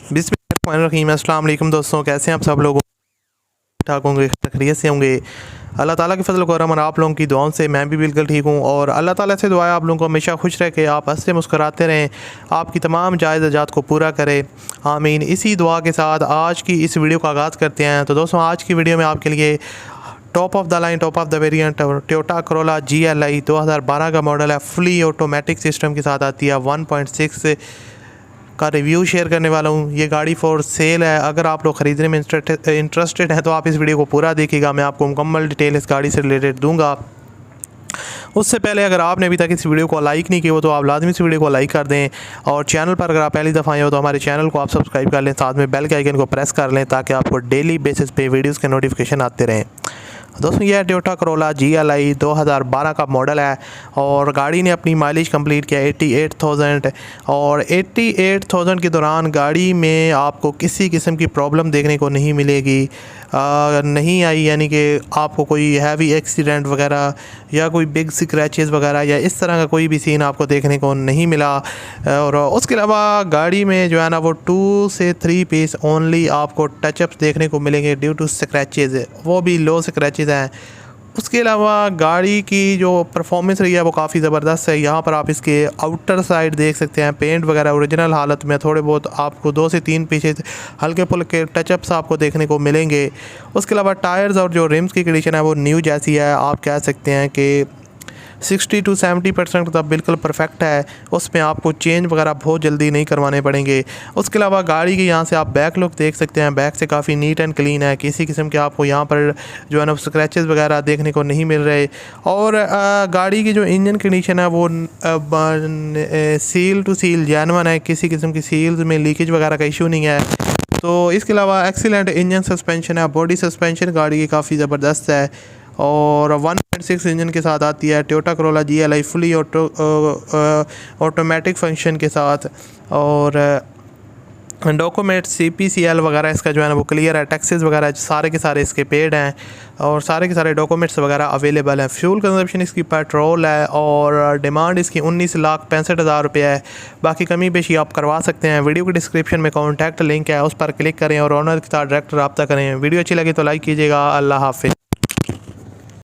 बिस्मिल्लाहिर्रहमानिर्रहीम। अस्सलाम वालेकुम दोस्तों, कैसे हैं आप सब लोग? ठाक होंगे, खैरियत से होंगे। अल्लाह ताला की फ़ज़ल करम और आप लोगों की दुआओं से मैं भी बिल्कुल ठीक हूँ। और अल्लाह ताला से दुआ है आप लोगों को हमेशा खुश रह के, आप हंसते मुस्कुराते रहें, आपकी तमाम जायज़ ज़रूरियात को पूरा करे, आमीन। इसी दुआ के साथ आज की इस वीडियो का आगाज़ करते हैं। तो दोस्तों, आज की वीडियो में आपके लिए top of the line, top of the variant Toyota Corolla GLI 2012 का मॉडल है। फुली ऑटोमेटिक सिस्टम के साथ आती है। 1.6 का रिव्यू शेयर करने वाला हूँ। ये गाड़ी फॉर सेल है। अगर आप लोग ख़रीदने में इंटरेस्टेड हैं तो आप इस वीडियो को पूरा देखिएगा। मैं आपको मुकम्मल डिटेल इस गाड़ी से रिलेटेड दूंगा। उससे पहले अगर आपने अभी तक इस वीडियो को लाइक नहीं किया हो तो आप लाजमी इस वीडियो को लाइक कर दें। और चैनल पर अगर आप पहली दफ़ा आए हो तो हमारे चैनल को आप सब्सक्राइब कर लें, साथ में बेल के आइकन को प्रेस कर लें ताकि आपको डेली बेसिस पे वीडियोज़ के नोटिफिकेशन आते रहें। दोस्तों, यह टोयोटा करोला GLI 2012 का मॉडल है और गाड़ी ने अपनी माइलेज कंप्लीट किया 88,000। और 88,000 के दौरान गाड़ी में आपको किसी किस्म की प्रॉब्लम देखने को नहीं मिलेगी, नहीं आई। यानी कि आपको कोई हैवी एक्सीडेंट वगैरह या कोई बिग स्क्रैचेस वगैरह या इस तरह का कोई भी सीन आपको देखने को नहीं मिला। और उसके अलावा गाड़ी में जो है ना वो 2 से 3 पीस ओनली आपको टचअप्स देखने को मिलेंगे ड्यू टू स्क्रैचेस, वो भी लो स्क्रैचेस हैं। उसके अलावा गाड़ी की जो परफॉर्मेंस रही है वो काफ़ी ज़बरदस्त है। यहाँ पर आप इसके आउटर साइड देख सकते हैं, पेंट वगैरह ओरिजिनल हालत में, थोड़े बहुत आपको 2 से 3 पीसेस हल्के फुल्के टचअप्स आपको देखने को मिलेंगे। उसके अलावा टायर्स और जो रिम्स की कंडीशन है वो न्यू जैसी है। आप कह सकते हैं कि 60 to 70% तक बिल्कुल परफेक्ट है। उसमें आपको चेंज वगैरह बहुत जल्दी नहीं करवाने पड़ेंगे। उसके अलावा गाड़ी के यहाँ से आप बैक लुक देख सकते हैं, बैक से काफ़ी नीट एंड क्लीन है। किसी किस्म के आपको यहाँ पर जो है ना स्क्रैचेस वगैरह देखने को नहीं मिल रहे। और गाड़ी की जो इंजन कंडीशन है वो सील टू सील जेन्युइन है, किसी किस्म की सील्स में लीकेज वगैरह का इशू नहीं है। तो इसके अलावा एक्सीलेंट इंजन सस्पेंशन है, बॉडी सस्पेंशन गाड़ी की काफ़ी ज़बरदस्त है और 1.6 इंजन के साथ आती है। Toyota Corolla GLI fully automatic function के साथ। और डॉक्यूमेंट CPCL वगैरह इसका जो है ना वो क्लियर है। टैक्सेस वगैरह सारे के सारे इसके पेड हैं और सारे के सारे डॉक्यूमेंट्स वगैरह अवेलेबल हैं। फ्यूल कंजप्शन इसकी पेट्रोल है और डिमांड इसकी 19,65,000 रुपये है। बाकी कमी पेशी आप करवा सकते हैं। वीडियो के डिस्क्रिप्शन में कॉन्टैक्ट लिंक है, उस पर क्लिक करें और ऑनर के साथ डायरेक्ट रब्ता करें। वीडियो अच्छी लगी तो लाइक कीजिएगा। अल्लाह हाफिज़।